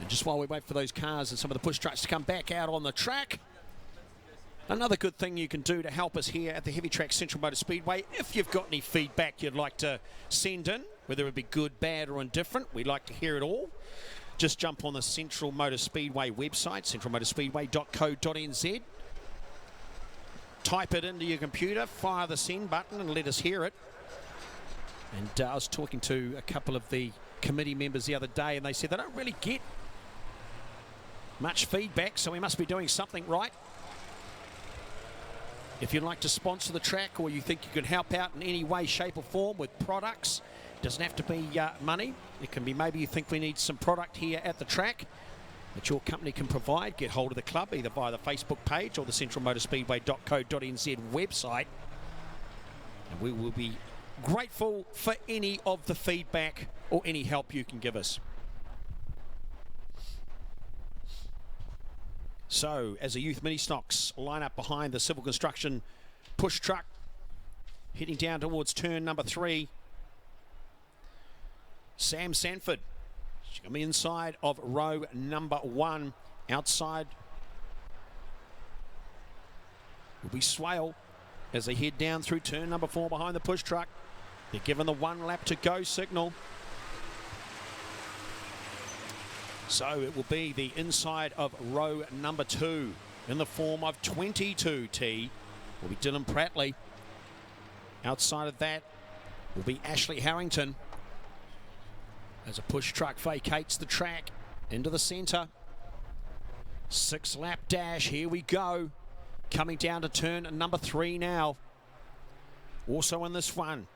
And just while we wait for those cars and some of the push trucks to come back out on the track, another good thing you can do to help us here at the Heavy Track Central Motor Speedway, if you've got any feedback you'd like to send in, whether it be good, bad or indifferent, we'd like to hear it all. Just jump on the Central Motor Speedway website, centralmotorspeedway.co.nz. Type it into your computer, fire the send button and let us hear it. And I was talking to a couple of the committee members the other day and they said they don't really get much feedback, so we must be doing something right. If you'd like to sponsor the track or you think you can help out in any way, shape or form with products, it doesn't have to be money. It can be maybe you think we need some product here at the track that your company can provide. Get hold of the club either via the Facebook page or the centralmotorspeedway.co.nz website. And we will be grateful for any of the feedback or any help you can give us. So, as a youth Ministocks line up behind the civil construction push truck, heading down towards turn number 3. Sam Sanford, she's coming inside of row number 1. Outside will be Swale as they head down through turn number 4 behind the push truck. They're given the 1 lap to go signal. So it will be the inside of row number 2 in the form of 22T will be Dylan Prattley. Outside of that will be Ashley Harrington as a push truck vacates the track into the centre. 6 lap dash, here we go. Coming down to turn number 3 now. Also in this one,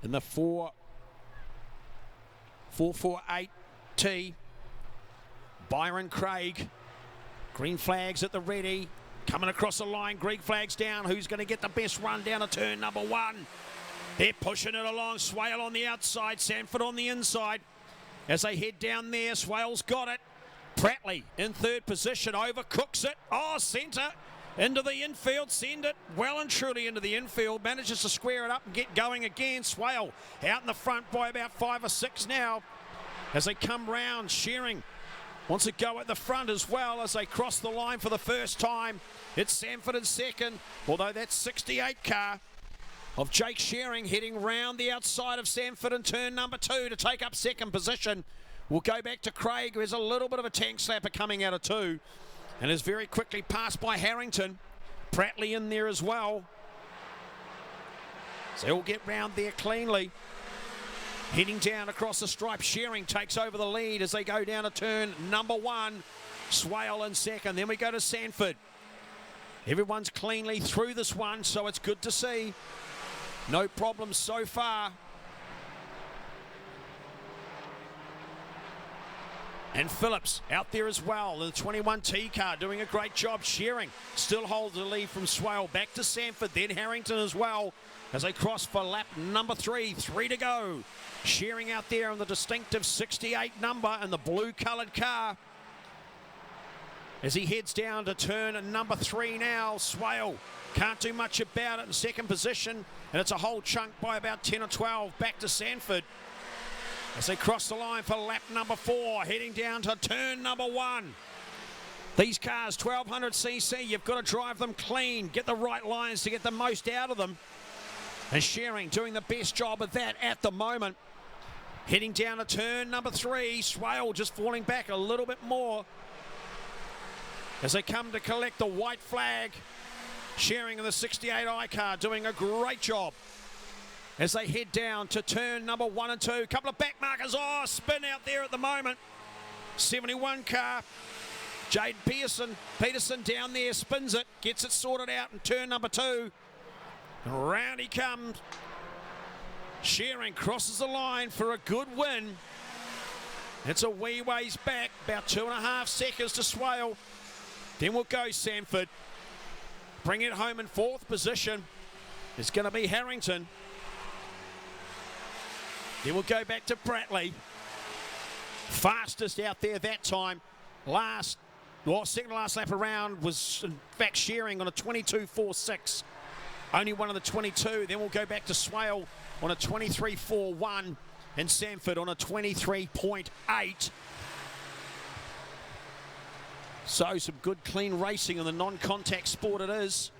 in the 448T, Byron Craig. Green flags at the ready. Coming across the line, green flags down. Who's going to get the best run down to turn number 1? They're pushing it along. Swale on the outside, Sanford on the inside. As they head down there, Swale's got it. Prattley in 3rd position, overcooks it. Oh, centre into the infield, send it well and truly into the infield. Manages to square it up and get going again. Swale out in the front by about 5 or 6 now. As they come round, Shearing wants to go at the front as well as they cross the line for the first time. It's Sanford in 2nd, although that 68 car of Jake Shearing heading round the outside of Sanford in turn number 2 to take up 2nd position. We'll go back to Craig, who has a little bit of a tank slapper coming out of 2 and is very quickly passed by Harrington. Prattley in there as well. So they'll get round there cleanly. Heading down across the stripe, Shearing takes over the lead as they go down to turn number 1. Swale in 2nd, then we go to Sanford. Everyone's cleanly through this one, so it's good to see. No problems so far. And Phillips out there as well. The 21T car doing a great job. Shearing still holds the lead from Swale. Back to Sanford, then Harrington as well as they cross for lap number 3. 3 to go. Shearing out there on the distinctive 68 number and the blue coloured car. As he heads down to turn number 3 now. Swale can't do much about it in 2nd position. And it's a whole chunk by about 10 or 12 back to Sanford. As they cross the line for lap number 4, heading down to turn number 1. These cars, 1200cc, you've got to drive them clean, get the right lines to get the most out of them. And Shearing doing the best job of that at the moment. Heading down to turn number 3, Swale just falling back a little bit more. As they come to collect the white flag, Shearing in the 68i car doing a great job. As they head down to turn number 1 and 2. Couple of back markers. Oh, spin out there at the moment. 71 car. Jade Peterson down there, spins it, gets it sorted out in turn number 2. And round he comes. Shearing crosses the line for a good win. It's a wee ways back, about 2.5 seconds to Swale. Then we'll go Sanford. Bring it home in 4th position. It's going to be Harrington. Then we'll go back to Prattley. Fastest out there that time. Second to last lap around was in fact Shearing on a 22.46. Only one of the 22. Then we'll go back to Swale on a 23.41. and Sanford on a 23.8. So some good clean racing in the non-contact sport it is.